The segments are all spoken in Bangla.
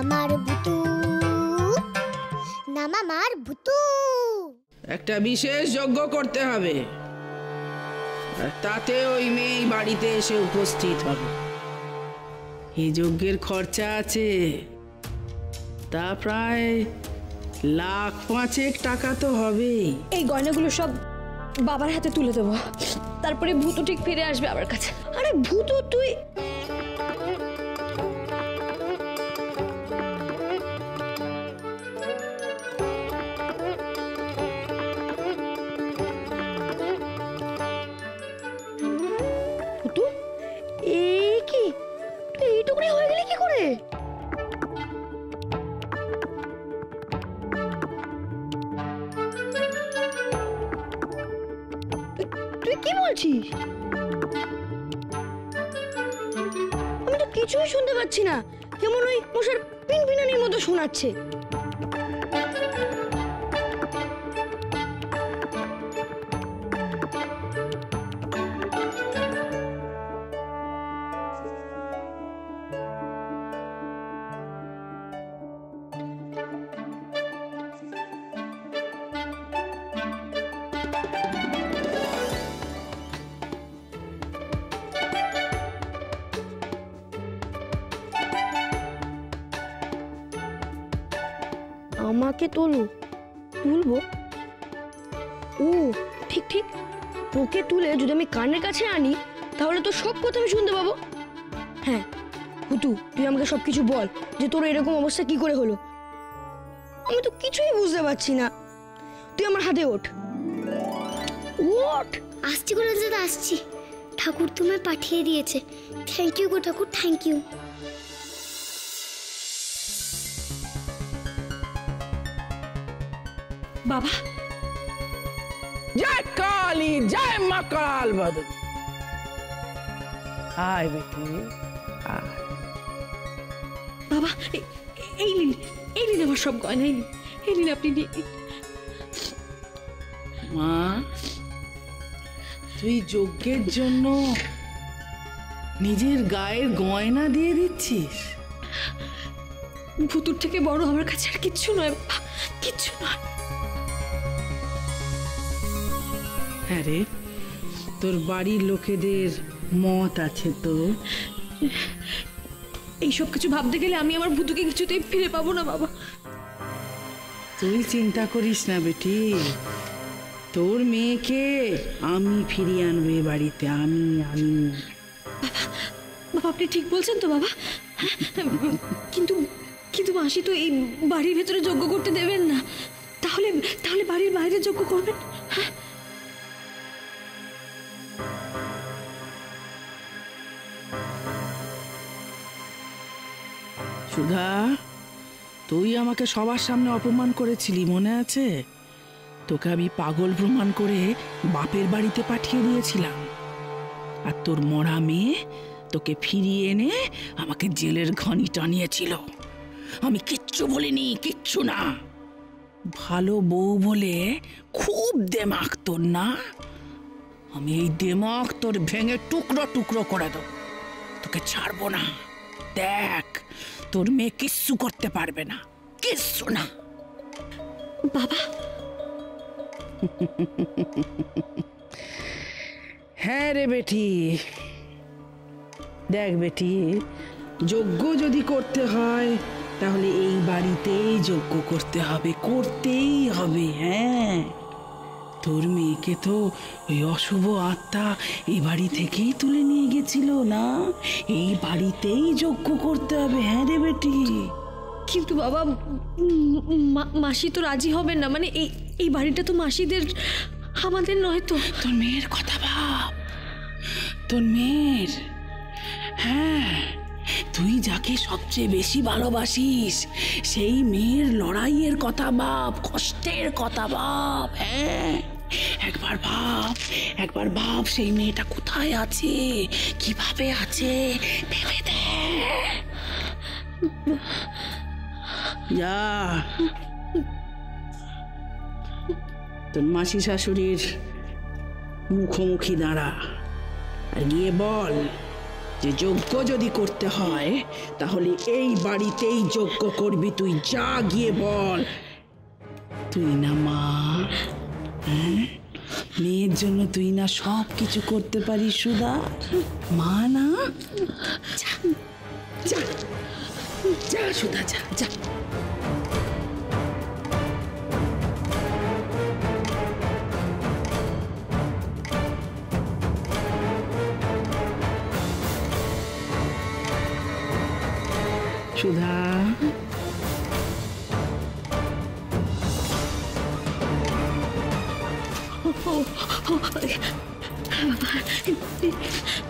মামার ভূতু, না মামার ভূতু। একটা বিশেষ যজ্ঞ করতে হবে, তাতে ওই মেয়ে বাড়িতে এসে উপস্থিত হবে। এই যজ্ঞের খরচা আছে, তা প্রায় 1,05,000 টাকা তো হবেই। এই গয়নাগুলো সব বাবার হাতে তুলে দেবো, তারপরে ভূতু ঠিক ফিরে আসবে আমার কাছে। আরে ভূতু তুই ভূতু এই কি তুই এইটুকুনি হয়ে গেলি কি করে? তুই কি বলছিস? আমি তো কিছুই শুনতে পাচ্ছি না, কেমন ওই মশার পিনপিনানির মতো শোনাচ্ছে। আমাকে তুলবো? ও ঠিক ঠিক, তোকে তুলে যদি আমি কানের কাছে আনি তাহলে তো সব কথা আমি শুনতে পাবো। হ্যাঁ ভূতু, তুই আমাকে সবকিছু বল যে তোর এরকম অবস্থা কি করে হলো। আমি তো কিছুই বুঝতে পারছি না। তুই আমার হাতে ওঠ। আসছি করে দাদা, আসছি। ঠাকুর তোমায় পাঠিয়ে দিয়েছে। থ্যাংক ইউ গো ঠাকুর, থ্যাংক ইউ। বাবা, জয় কালী, জয় মা কাল বাদল। আয় বেটি আয়। বাবা এই নিন আমার সব গয়না, এই নিন আপনি নিন। মা, তুই যজ্ঞের জন্য নিজের গায়ের গয়না দিয়ে দিচ্ছিস? ভূতুর থেকে বড় আমার কাছে আর কিচ্ছু নয় বাবা, কিচ্ছু নয়। হ্যাঁ রে, তোর বাড়ির লোকেদের মত আছে তো? এইসব কিছু ভাবতে গেলে আমি আমার ভূতুকে কিছুতেই ফিরে পাবো না বাবা। তুই চিন্তা করিস না বেটি, তোর মেয়েকে আমি ফিরিয়ে আনবে বাড়িতে। আমি বাবা আপনি ঠিক বলছেন তো বাবা? কিন্তু কিন্তু মাসি তো এই বাড়ির ভেতরে যজ্ঞ করতে দেবেন না, তাহলে বাড়ির বাইরে যজ্ঞ করবেন? হ্যাঁ সুধা, তুই আমাকে সবার সামনে অপমান করেছিলি, মনে আছে? তোকে আমি পাগল প্রমাণ করে বাপের বাড়িতে পাঠিয়ে দিয়েছিলাম, আর তোর মরা মেয়ে তোকে ফিরিয়ে এনে আমাকে জেলের ঘানি টানিয়েছিল। আমি কিচ্ছু বলিনি, কিচ্ছু না। ভালো বউ বলে খুব দেমাক তোর না? আমি এই দেমাক তোর ভেঙে টুকরো টুকরো করে দেব, তোকে ছাড়বো না। দেখ, তোর মেয়ে কিচ্ছু করতে পারবে না, কিচ্ছু না। বাবা হ্যাঁ রে বেটি, দেখ বেটি, যজ্ঞ যদি করতে হয় তাহলে এই বাড়িতেই যজ্ঞ করতে হবে, করতেই হবে। হ্যাঁ, তোর মেয়েকে তো ওই অশুভ আত্মা এই বাড়ি থেকেই তুলে নিয়ে গেছিল না? এই বাড়িতেই যজ্ঞ করতে হবে। হ্যাঁ রে বেটি। কিন্তু বাবা মাসি তো রাজি হবেন না, মানে এই বাড়িটা তো মাসিদের, আমাদের নয় তো। তোর মেয়ের কথা ভাব, তোর মেয়ের। হ্যাঁ, তুই যাকে সবচেয়ে বেশি ভালোবাসিস সেই মেয়ের লড়াইয়ের কথা ভাব, কষ্টের কথা ভাব। হ্যাঁ, একবার ভাব সেই মেয়েটা কোথায় আছে, কিভাবে আছে, ভেবে দেখ। যা, তোর মাসি শাশুড়ির মুখোমুখি দাঁড়া আর গিয়ে বল যে যজ্ঞ যদি করতে হয় তাহলে এই বাড়িতেই যজ্ঞ করবি। তুই যা গিয়ে বল। তুই না মা, হ্যাঁ? মেয়ের জন্য তুই না সব কিছু করতে পারিস সুধা, মা না? যা যা যা সুধা, যা যা। সুধা,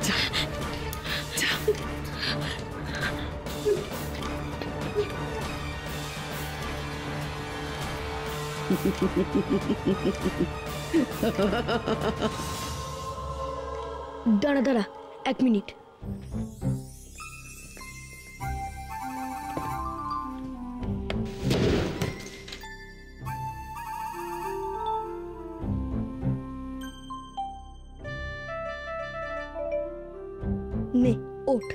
যা যা। দাঁড়া দাঁড়া, 1 মিনিট। নে ওঠ।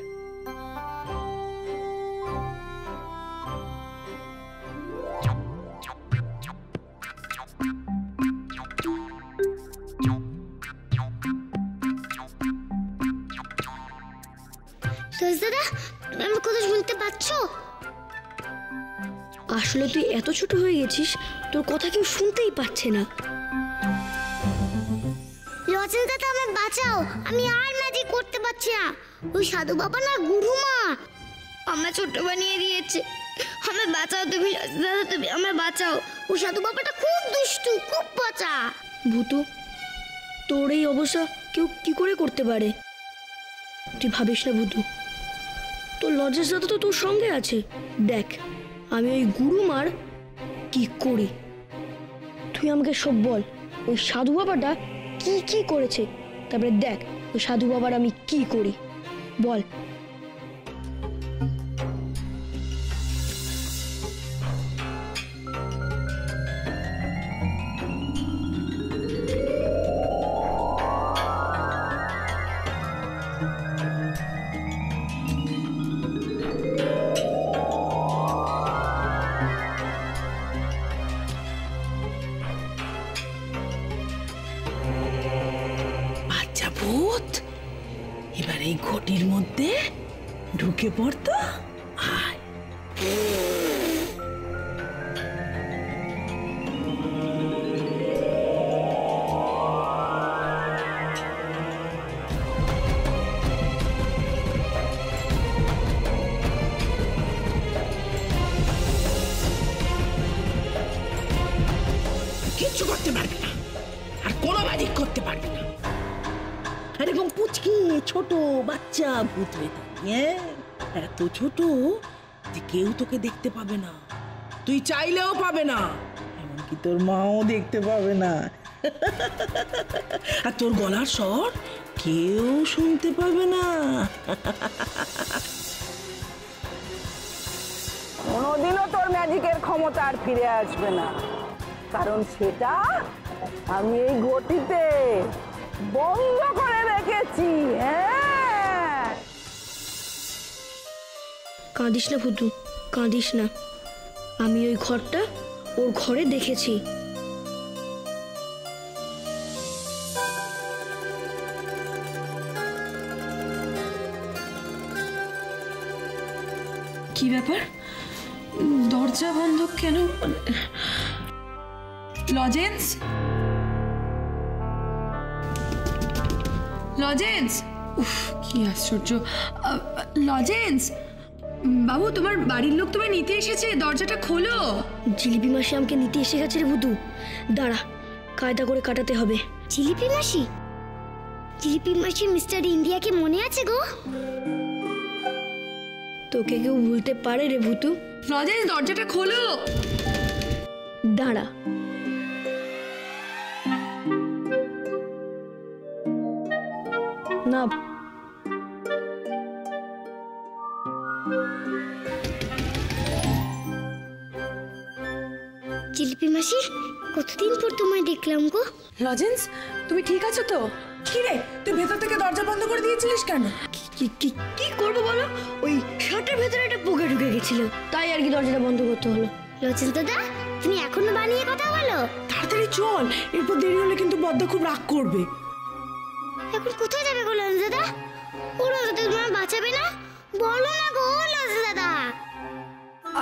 দাদা, তুমি আমার কথা শুনতে পাচ্ছ? আসলে তুই এত ছোট হয়ে গেছিস, তোর কথা কেউ শুনতেই পাচ্ছে না। লজেন দাদা, আমায় বাঁচাও, আমি আর ম্যাজিক করতে পারছি না। ওই সাধু বাবা না গুরুমা আমার ছোট বানিয়ে দিয়েছে। আমায় বাঁচাও তুমি লজেন দাদা, তুমি আমায় বাঁচাও। ওই সাধু বাবাটা খুব দুষ্টু, খুব পচা। ভূতু, তোর এই অবস্থা কেউ কি করে করতে পারে? তুই ভাবিস না ভূতু, তোর লজেস দাদা তো তোর সঙ্গে আছে। দেখ আমি ওই গুরুমার কি করি। তুই আমাকে সব বল, ওই সাধু বাবাটা কি কি করেছে, তারপরে দেখ ওই সাধু বাবার আমি কি করি। বল। বাচ্চা ভূত, এবার এই ঘটির মধ্যে ঢুকে পড়তো। আয়। কিচ্ছু করতে পারবি না, আর কোনো ম্যাজিক করতে পারবি না। আর এবং পুচকি ছোট বাচ্চা ভূত হয়ে থাকবি, এত ছোট যে কেউ তোকে দেখতে পাবে না, তুই চাইলেও পাবে না, এমনকি তোর মাও দেখতে পাবে না। আর তোর গলার স্বর কেউ শুনতে পাবে না। কোনোদিনও তোর ম্যাজিকের ক্ষমতা আর ফিরে আসবে না, কারণ সেটা আমি এই ঘটিতে বন্ধ করে রেখেছি। হ্যাঁ, কাঁদিস না ভূতু, কাঁদিস না। আমি ওই ঘরটা ওর ঘরে দেখেছি। কি ব্যাপার, দরজা বন্ধ কেন? লজেন্স, লজেন্স, উফ কি আশ্চর্য। লজেন্স বাবু, তোমার বাড়ির লোক তোমায় নিতে এসেছে, দরজাটা খোলো। জিলিপি মাসি আমাকে নিতে এসে গেছে রে ভূতু। দাঁড়া, কায়দা করে কাটাতে হবে। জিলিপি মাসি? জিলিপি মাসি মিস্টার ইন্ডিয়াকে মনে আছে গো? তোকে কেউ ভুলতে পারে রে ভূতু? লজেন্স, দরজাটা খোলো। দাঁড়া। না, জিলিপি মাসি, কতদিন পর তোমায় দেখলাম গো। লজেন্স, তুমি ঠিক আছো তো? কি রে, তুই ভেতর থেকে দরজা বন্ধ করে দিয়েছিলিস কেন? কি কি কি করবো বলো? ওই শার্টের ভেতরে একটা পোকা ঢুকে গেছিল, তাই আর কি দরজাটা বন্ধ করতে হলো। লজেন্স দাদা, তুমি এখনো বানিয়ে কথা বলো? তাড়াতাড়ি চল, এরপর দেরি হলে কিন্তু বদ্দা খুব রাগ করবে। এখন কোথায় যাবে গো লজেন্স দাদা? ও লজেন্স দাদা তোমার বাঁচাবে না? বলো না গো লজেন্স দাদা।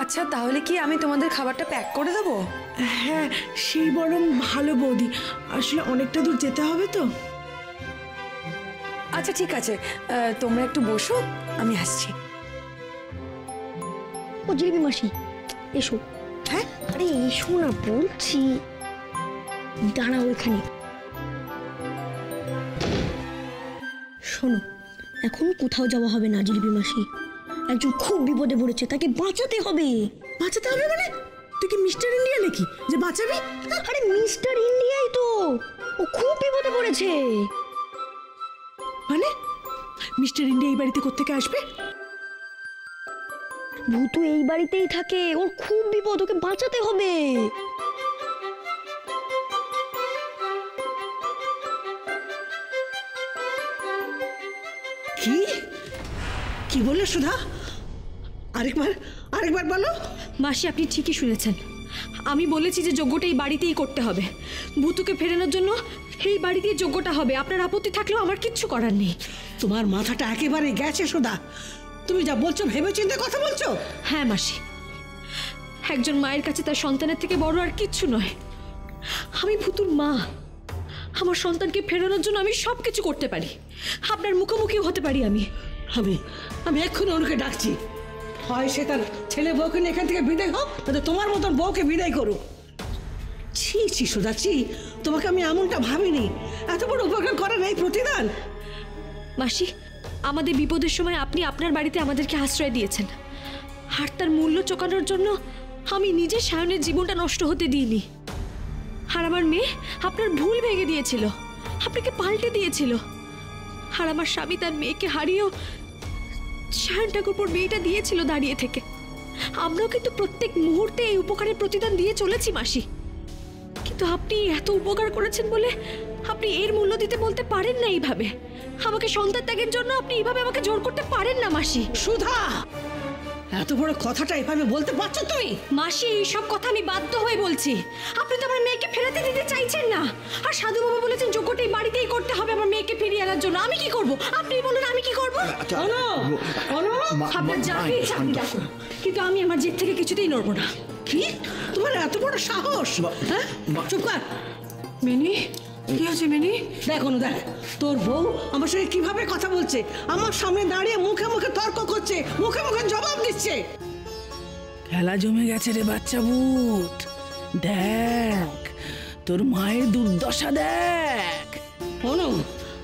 আচ্ছা, তাহলে কি আমি তোমাদের খাবারটা প্যাক করে দেবো? হ্যাঁ, সেই বরং ভালো বৌদি, আসলে অনেকটা দূর যেতে হবে তো। আচ্ছা ঠিক আছে, তোমরা একটু বসো, আমি আসছি। ও জিলিপি মাসি, এসো। হ্যাঁ, আরে এসো না বলছি। দাঁড়াও এখানে। শোনো, এখন কোথাও যাওয়া হবে না জিলিপি মাসি। একজন খুব বিপদে পড়েছে, তাকে বাঁচাতে হবে। বাঁচাতে হবে মানে? তুই কি মিস্টার ইন্ডিয়া নাকি যে বাঁচাবি? আরে মিস্টার ইন্ডিয়াই তো, ও খুব বিপদে পড়েছে। মানে মিস্টার ইন্ডিয়া এই বাড়িতে কোত্থেকে আসবে? ভূতু এই বাড়িতেই থাকে, ওর খুব বিপদ, ওকে বাঁচাতে হবে। কি কি বললে সুধা? আরেকবার আরেকবার বলো। মাসি, আপনি ঠিকই শুনেছেন। আমি বলেছি যে যজ্ঞটা এই বাড়িতেই করতে হবে। ভূতুকে ফেরানোর জন্য এই বাড়িতেই যজ্ঞটা হবে। আপনার আপত্তি থাকলেও আমার কিচ্ছু করার নেই। তোমার মাথাটা একেবারে গেছে সুধা। তুমি যা বলছো ভেবে চিন্তে কথা বলছো? হ্যাঁ মাসি, একজন মায়ের কাছে তার সন্তানের থেকে বড় আর কিচ্ছু নয়। আমি ভূতুর মা। আমার সন্তানকে ফেরানোর জন্য আমি সব কিছু করতে পারি। আপনার মুখোমুখিও হতে পারি আমি। আমি এক্ষুনি অনুকে ডাকছি। হয় সে তার ছেলে বউকে নিয়ে এখান থেকে বিদায় হোক, নয়তো তোমার মতন বউকে বিদায় করুক। ছি ছি সুধা, ছি। তোমাকে আমি এমনটা ভাবিনি। এত বড় উপকার করার এই প্রতিদান। মাসি, আমাদের বিপদের সময় আপনি আপনার বাড়িতে আমাদেরকে আশ্রয় দিয়েছেন, আর তার মূল্য চোকানোর জন্য আমি নিজে সায়নের জীবনটা নষ্ট হতে দিইনি। আর আমার মেয়ে আপনার ভুল ভেঙে দিয়েছিল, আপনাকে পাল্টে দিয়েছিল। আর আমার স্বামী তার মেয়েকে হারিয়েও সায়ন ঠাকুরপুর মেয়েটা দিয়েছিল দাঁড়িয়ে থেকে। আমরাও কিন্তু প্রত্যেক মুহূর্তে এই উপকারের প্রতিদান দিয়ে চলেছি মাসি। কিন্তু আপনি এত উপকার করেছেন বলে আপনি এর মূল্য দিতে বলতে পারেন না এইভাবে। আমাকে সন্তান ত্যাগের জন্য আপনি এইভাবে আমাকে জোর করতে পারেন না মাসি। সুধা, এত বড় কথাটা এভাবে বলতে পারছো তুমি? মাসি, এইসব কথা আমি বাধ্য হয়ে বলছি। আপনি তো আমার মেয়েকে ফেরাতে দিতে চাইছেন না। আর সাধু বাবা বলেছেন যজ্ঞটা এই বাড়িতেই করতে হবে আমার মেয়েকে ফিরিয়ে আনার জন্য। আমি কি করব? আপনি বলুন, আমি কি করব? আপনার যাকে ইচ্ছা আপনি ডাকুন, কিন্তু আমি আমার জেদ থেকে কিছুতেই নড়বো না। কি তোমার এত বড় সাহস? হ্যাঁ, চুপ কর। মিনি, কি হয়েছে মিনি? দেখ অনু, দেখ তোর বউ আমার সঙ্গে কিভাবে কথা বলছে। আমার সামনে দাঁড়িয়ে মুখে মুখে তর্ক করছে, মুখে মুখে জবাব দিচ্ছে। খেলা জমে গেছে রে বাচ্চা ভূত। দেখ তোর মায়ের দুর্দশা দেখ। অনু,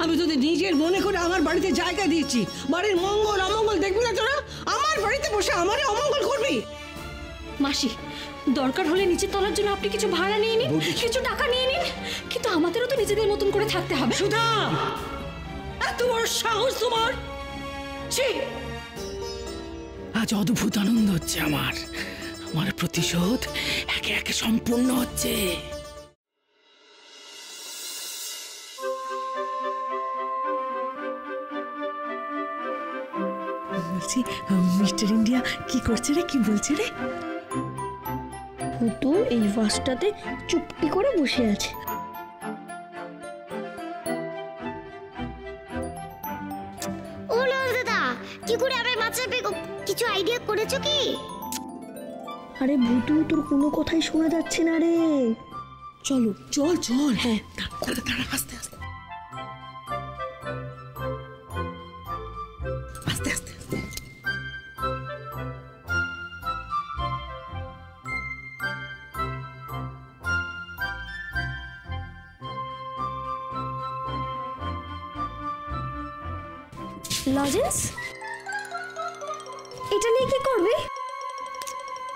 আমি যদি নিজের মনে করে আমার বাড়িতে জায়গা দিয়েছি, বাড়ির মঙ্গল অমঙ্গল দেখবি না তোরা? আমার বাড়িতে বসে আমারই অমঙ্গল করবি? মাসি, দরকার হলে নিচের তলার জন্য আপনি কিছু ভাড়া নিয়ে নিন, কিছু টাকা নিয়ে নিন, কিন্তু আমাদেরও তো নিজেদের মতন করে থাকতে হবে। সুধা, এত বড় সাহস তোমার! ছি! আজ অদ্ভুত আনন্দ হচ্ছে আমার। আমার প্রতিশোধ একে একে সম্পূর্ণ হচ্ছে। বলছি, মিস্টার ইন্ডিয়া কি করছে রে? কি বলছে রে? ভূতু এই বাসটাতে চুপটি করে বসে আছে। ও লজেন্স দাদা, কি করে আমরা বাঁচাবে? কিছু আইডিয়া করেছো কি? আরে ভূতু, তোর কোনো কথাই শোনা যাচ্ছে না রে। চলো চল চল। হ্যাঁ, দাঁড়া, আস্তে আস্তে আস্তে আস্তে। লজেন্স, এটা নিয়ে কি করবে?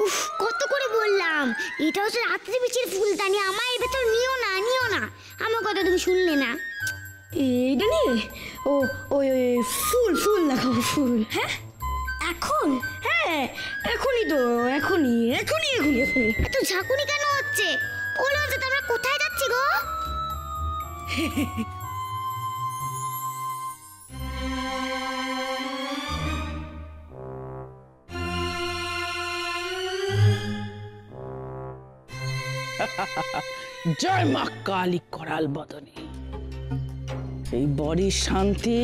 উফ, কত করে বললাম, এটা হচ্ছে রাত্রি বিচির ফুলদানি, আমার এর ভেতর নিও না, নিও না। আমার কথা তুমি শুনলে না। এইটা নিয়ে ওই ফুল ফুল লাগাবো, ফুল। হ্যাঁ, এখন? হ্যাঁ, এখনই তো, এখনই এখনই এখনই এখনই। এত ঝাঁকুনি কেন হচ্ছে? ও লজেন্স দাদা, আমরা কোথায় যাচ্ছি গো? জয় মা কালী করাল বদনী। এই বড়ির শান্তি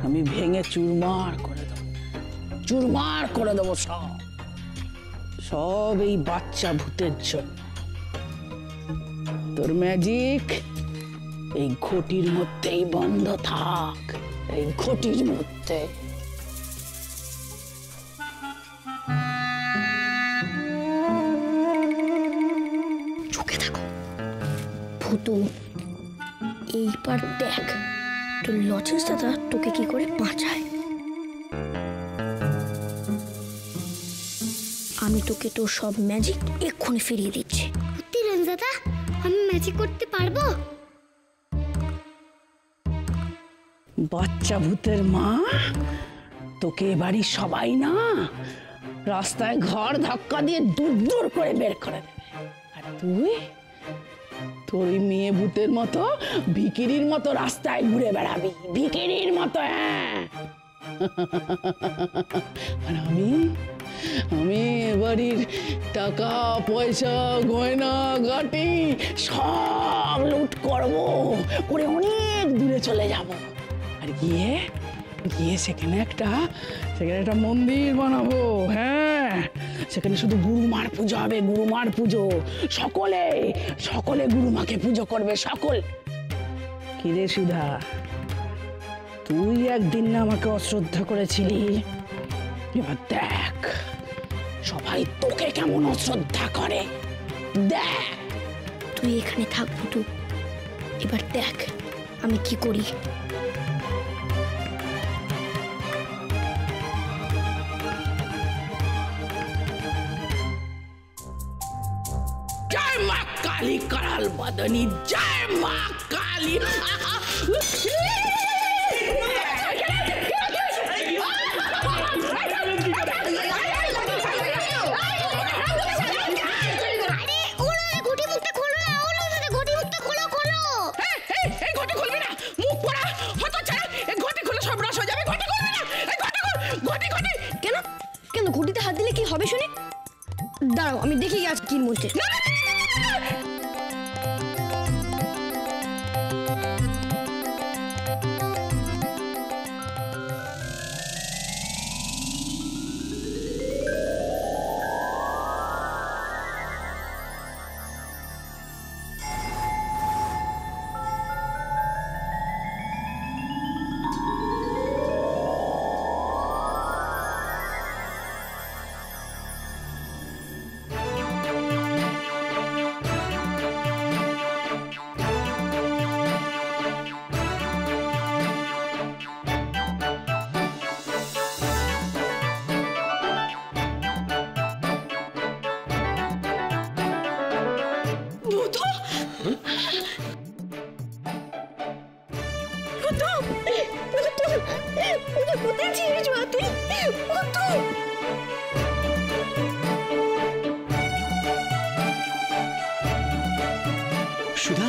আমি ভেঙে চুরমার করে দেবো, চুরমার করে দেবো সব, সব এই বাচ্চা ভূতের জন্য। তোর ম্যাজিক এই ঘটির মধ্যেই বন্ধ থাক, এই ঘটির মধ্যে। চোখে থাকো ভূতু, এইবার দেখ তোর লজেন্স দাদা তোকে কি করে বাঁচায়। আমি তোকে তোর সব ম্যাজিক এক্ষুনি ফিরিয়ে দিচ্ছি। সত্যি দাদা, আমি ম্যাজিক করতে পারবো? বাচ্চা ভূতের মা, তোকে বাড়ির সবাই না রাস্তায় ঘর ধাক্কা দিয়ে দূর দূর করে বের করে দেবে, আর তুই তোর ওই মেয়ে ভূতের মতো ভিখিরির মতো রাস্তায় ঘুরে বেড়াবি, ভিখিরির মতো। হ্যাঁ, আর আমি বাড়ির টাকা পয়সা গয়না গাটি সব লুট করবো, করে অনেক দূরে চলে যাব, আর গিয়ে সেখানে একটা মন্দির বানাবো। হ্যাঁ, সেখানে শুধু গুরুমার পুজো হবে, গুরুমার পুজো। সকলে গুরুমাকে পুজো করবে, সকল। কিরে সুধা, তুই একদিন না আমাকে অশ্রদ্ধা করেছিলি, এবার দেখ সবাই তোকে কেমন অশ্রদ্ধা করে। দেখ, তুই এখানে থাক ভূতু, এবার দেখ আমি কি করি। জয় মা কালী করাল বদনী, জয় মা কালী। কেন ঘটিতে হাত দিলে কি হবে শুনি? দাঁড়াও আমি দেখি আজ কি মধ্যে। সুধা,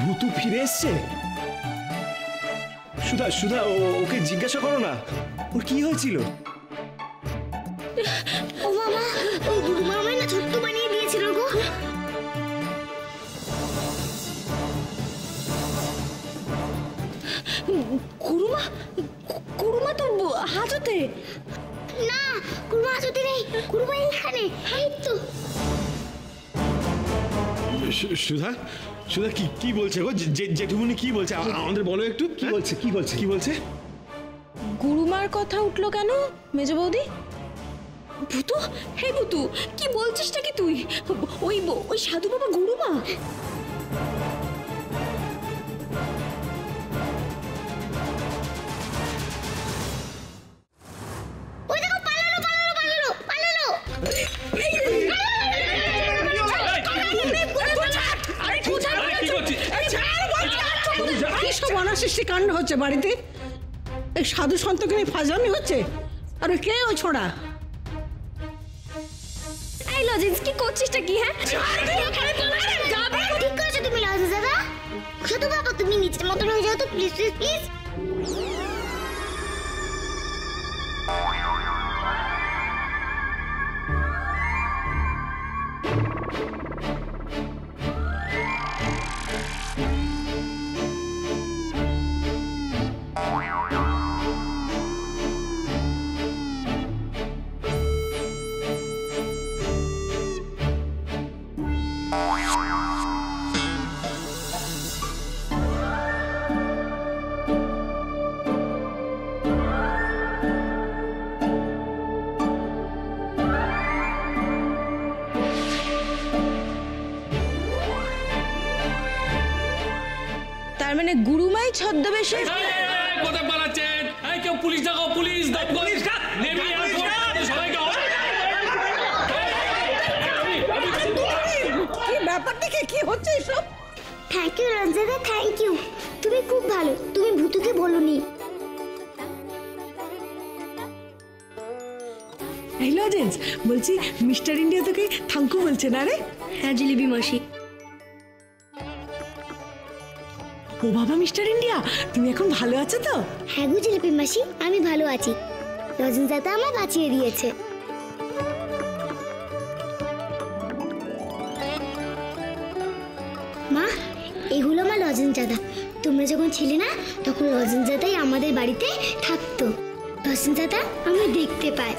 ভূতু ফিরে এসছে। সুধা, ওকে জিজ্ঞাসা করো না ওর কি হয়েছিল। ও বাবা, ওই গুরুমা আমায় না ছোট্ট বানিয়ে দিয়েছিল গো। গুরুমা তো হাজতে। না, গুরুমা হাজতে নেই, গুরুমা এখানে। এই তো। সুধা কি বলছে গো? জেঠুমনি কি বলছে আমাদের বলো একটু। কি বলছে? গুরুমার কথা উঠলো কেন মেজো বৌদি? ভূতু, হে ভূতু, কি বলছিসটা কি তুই? ওই সাধু বাবা গুরুমা? ওই দেখো, পালালো। সব অনাসৃষ্টি কাণ্ড হচ্ছে বাড়িতে। এই সাধু সন্তকে নিয়ে ফাজলামি হচ্ছে। আর কে ওই ছোড়া? এই লজেন্স, কি করছিসটা কি? হ্যাঁ, ঠিক করেছো তুমি লজেন্স দাদা। সাধু বাবা, তুমি নিচের মতন হয়ে যাও তো, প্লিজ। মানে গুরুমাই ছদ্মবেশে কোথায় পালাচ্ছেন? এই কেউ পুলিশ ডাকো, পুলিশ নেমে সবাইকে কি ব্যাপারটা কি হচ্ছে এসব? Thank you Ranjita, thank you. তুমি খুব ভালো, তুমি ভূতুকে বলোনি। এই লজেন্স, বলছি মিস্টার ইন্ডিয়া তোকে থ্যাংক ইউ বলছে না রে? হ্যাঁ জিলিপি মাসি। ও বাবা মিস্টার ইন্ডিয়া, তুমি এখন ভালো আছো তো? হ্যাঁ গো জিলিপি মাসি, আমি ভালো আছি। রজনীদাদা আমায় বাঁচিয়ে দিয়েছে। মা, এই হলো আমার রজনীদাদা। তোমরা যখন ছিলে না তখন রজনীদাদাই আমাদের বাড়িতে থাকতো। রজনীদাদা আমি দেখতে পাই।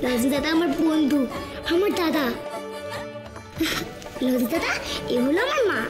রজনীদাদা আমার বন্ধু, আমার দাদা। রজনীদাদা, এ হলো আমার মা।